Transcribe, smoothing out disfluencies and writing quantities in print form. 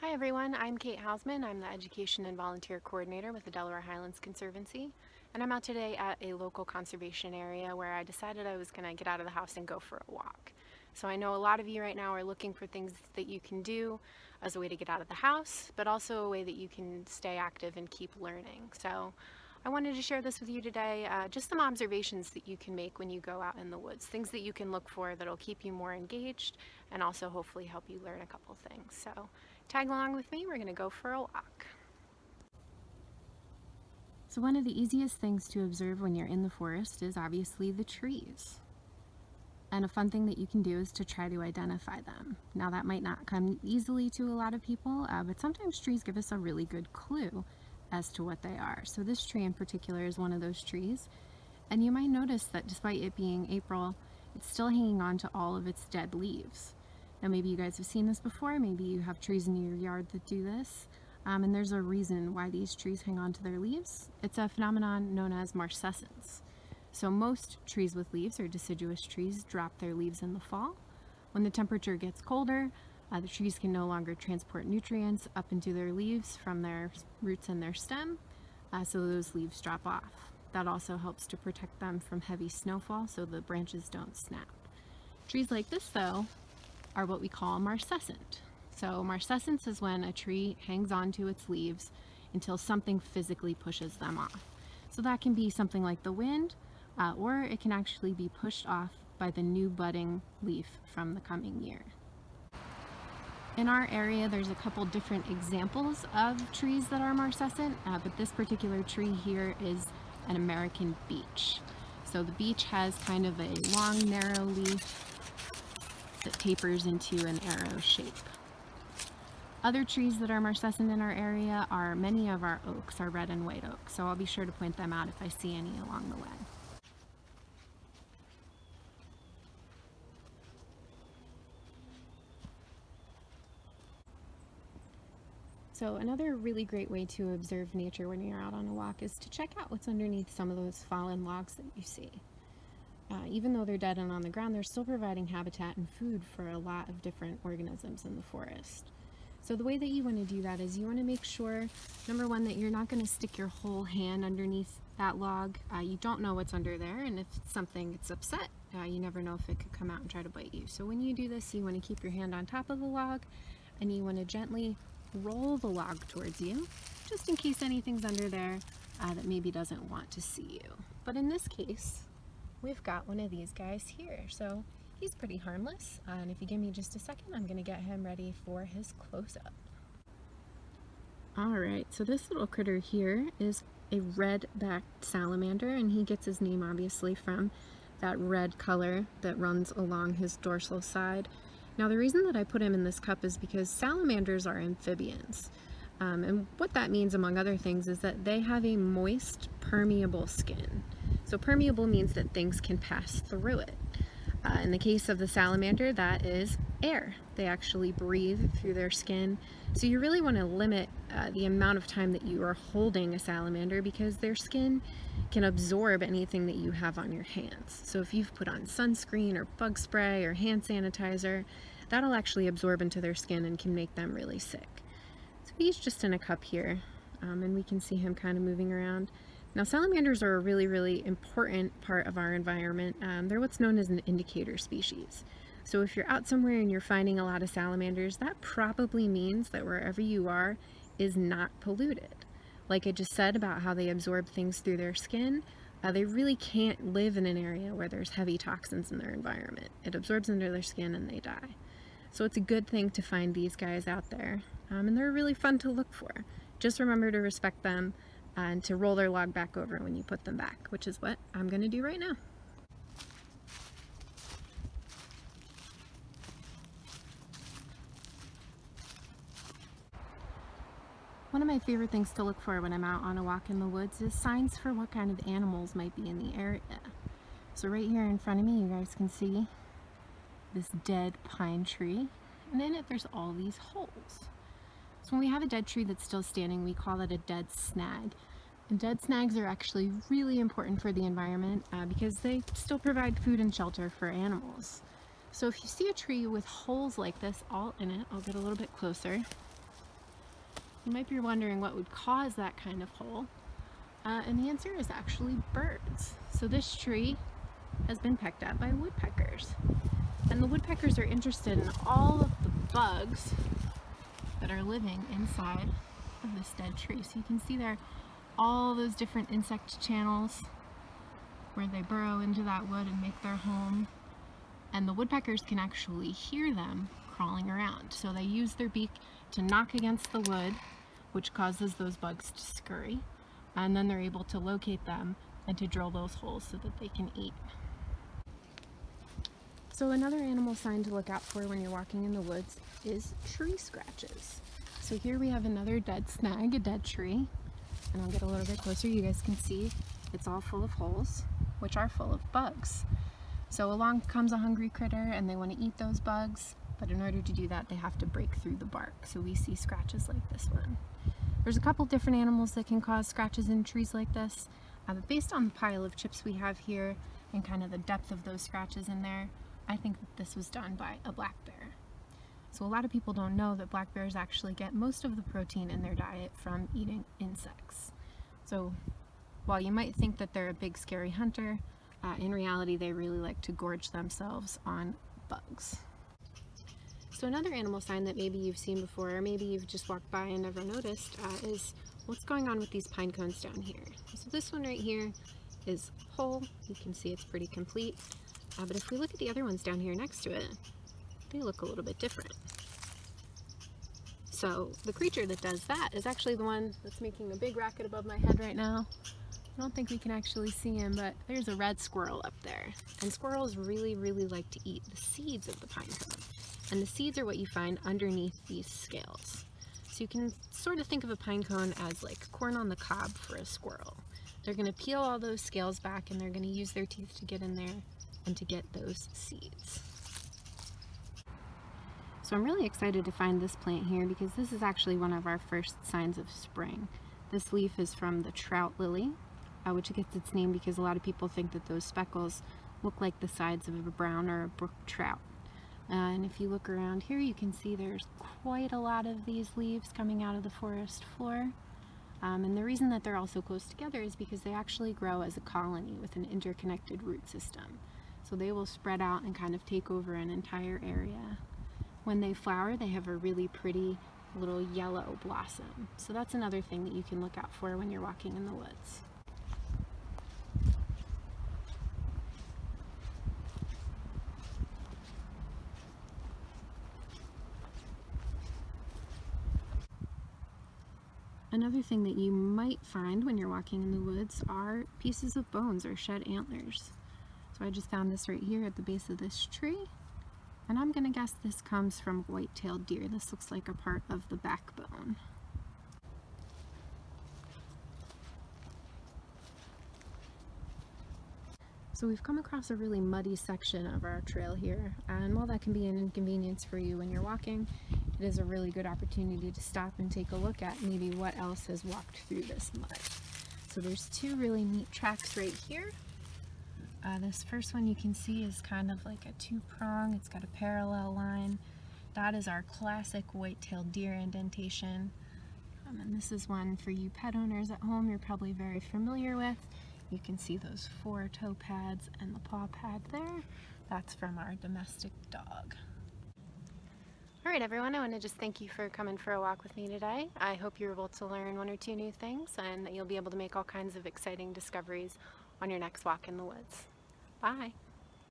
Hi everyone, I'm Kate Hausman. I'm the Education and Volunteer Coordinator with the Delaware Highlands Conservancy, and I'm out today at a local conservation area where I decided I was going to get out of the house and go for a walk. So I know a lot of you right now are looking for things that you can do as a way to get out of the house, but also a way that you can stay active and keep learning. So I wanted to share this with you today, just some observations that you can make when you go out in the woods, things that you can look for that'll keep you more engaged and also hopefully help you learn a couple things. So tag along with me, we're going to go for a walk. So one of the easiest things to observe when you're in the forest is obviously the trees. And a fun thing that you can do is to try to identify them. Now that might not come easily to a lot of people, but sometimes trees give us a really good clue as to what they are. So this tree in particular is one of those trees. And you might notice that despite it being April, it's still hanging on to all of its dead leaves. Now maybe you guys have seen this before, maybe you have trees in your yard that do this, and there's a reason why these trees hang on to their leaves. It's a phenomenon known as marcescence. So most trees with leaves, or deciduous trees, drop their leaves in the fall. When the temperature gets colder, the trees can no longer transport nutrients up into their leaves from their roots and their stem, so those leaves drop off. That also helps to protect them from heavy snowfall so the branches don't snap. Trees like this, though, are what we call marcescent. So marcescence is when a tree hangs on to its leaves until something physically pushes them off. So that can be something like the wind, or it can actually be pushed off by the new budding leaf from the coming year. In our area, there's a couple different examples of trees that are marcescent, but this particular tree here is an American beech. So the beech has kind of a long, narrow leaf that tapers into an arrow shape. Other trees that are marcescent in our area are many of our oaks, our red and white oaks, so I'll be sure to point them out if I see any along the way. So another really great way to observe nature when you're out on a walk is to check out what's underneath some of those fallen logs that you see. Even though they're dead and on the ground, they're still providing habitat and food for a lot of different organisms in the forest. So the way that you want to do that is you want to make sure, number one, that you're not going to stick your whole hand underneath that log. You don't know what's under there, and if it's something that's upset, you never know if it could come out and try to bite you. So when you do this, you want to keep your hand on top of the log, and you want to gently roll the log towards you, just in case anything's under there that maybe doesn't want to see you. But in this case, we've got one of these guys here. So he's pretty harmless, and if you give me just a second, I'm gonna get him ready for his close-up. All right, so this little critter here is a red-backed salamander, and he gets his name obviously from that red color that runs along his dorsal side. Now the reason that I put him in this cup is because salamanders are amphibians. And what that means, among other things, is that they have a moist, permeable skin. So permeable means that things can pass through it. In the case of the salamander, that is air. They actually breathe through their skin. So you really want to limit the amount of time that you are holding a salamander, because their skin can absorb anything that you have on your hands. So if you've put on sunscreen or bug spray or hand sanitizer, that'll actually absorb into their skin and can make them really sick. So he's just in a cup here, and we can see him kind of moving around. Now salamanders are a really, really important part of our environment. They're what's known as an indicator species. So if you're out somewhere and you're finding a lot of salamanders, that probably means that wherever you are is not polluted. Like I just said about how they absorb things through their skin, they really can't live in an area where there's heavy toxins in their environment. It absorbs under their skin and they die. So it's a good thing to find these guys out there, and they're really fun to look for. Just remember to respect them and to roll their log back over when you put them back, which is what I'm going to do right now. One of my favorite things to look for when I'm out on a walk in the woods is signs for what kind of animals might be in the area. So right here in front of me, you guys can see this dead pine tree, and in it there's all these holes. So when we have a dead tree that's still standing, we call it a dead snag. And dead snags are actually really important for the environment because they still provide food and shelter for animals. So if you see a tree with holes like this all in it, I'll get a little bit closer. You might be wondering what would cause that kind of hole, and the answer is actually birds. So this tree has been pecked at by woodpeckers, and the woodpeckers are interested in all of the bugs that are living inside of this dead tree. So you can see there all those different insect channels where they burrow into that wood and make their home, and the woodpeckers can actually hear them crawling around. So they use their beak to knock against the wood, which causes those bugs to scurry, and then they're able to locate them and to drill those holes so that they can eat. So another animal sign to look out for when you're walking in the woods is tree scratches. So here we have another dead snag, a dead tree, and I'll get a little bit closer. You guys can see it's all full of holes, which are full of bugs. So along comes a hungry critter and they want to eat those bugs, but in order to do that they have to break through the bark. So we see scratches like this one. There's a couple different animals that can cause scratches in trees like this, but based on the pile of chips we have here and kind of the depth of those scratches in there, I think that this was done by a black bear. So a lot of people don't know that black bears actually get most of the protein in their diet from eating insects. So while you might think that they're a big scary hunter, in reality they really like to gorge themselves on bugs. So another animal sign that maybe you've seen before, or maybe you've just walked by and never noticed, is what's going on with these pine cones down here. So this one right here is whole. You can see it's pretty complete. But if we look at the other ones down here next to it, they look a little bit different. So the creature that does that is actually the one that's making a big racket above my head right now. I don't think we can actually see him, but there's a red squirrel up there. And squirrels really, really like to eat the seeds of the pine cone. And the seeds are what you find underneath these scales. So you can sort of think of a pine cone as like corn on the cob for a squirrel. They're going to peel all those scales back and they're going to use their teeth to get in there and to get those seeds. So I'm really excited to find this plant here because this is actually one of our first signs of spring. This leaf is from the trout lily, which gets its name because a lot of people think that those speckles look like the sides of a brown or a brook trout. And if you look around here, you can see there's quite a lot of these leaves coming out of the forest floor. And the reason that they're all so close together is because they actually grow as a colony with an interconnected root system. So they will spread out and kind of take over an entire area. When they flower, they have a really pretty little yellow blossom. So that's another thing that you can look out for when you're walking in the woods. Another thing that you might find when you're walking in the woods are pieces of bones or shed antlers. So I just found this right here at the base of this tree, and I'm gonna guess this comes from white-tailed deer. This looks like a part of the backbone. So we've come across a really muddy section of our trail here, and while that can be an inconvenience for you when you're walking, it is a really good opportunity to stop and take a look at maybe what else has walked through this mud. So there's two really neat tracks right here. This first one you can see is kind of like a two-prong. It's got a parallel line. That is our classic white-tailed deer indentation. And this is one for you pet owners at home you're probably very familiar with. You can see those 4 toe pads and the paw pad there. That's from our domestic dog. All right, everyone, I want to just thank you for coming for a walk with me today. I hope you're able to learn 1 or 2 new things and that you'll be able to make all kinds of exciting discoveries on your next walk in the woods. Bye.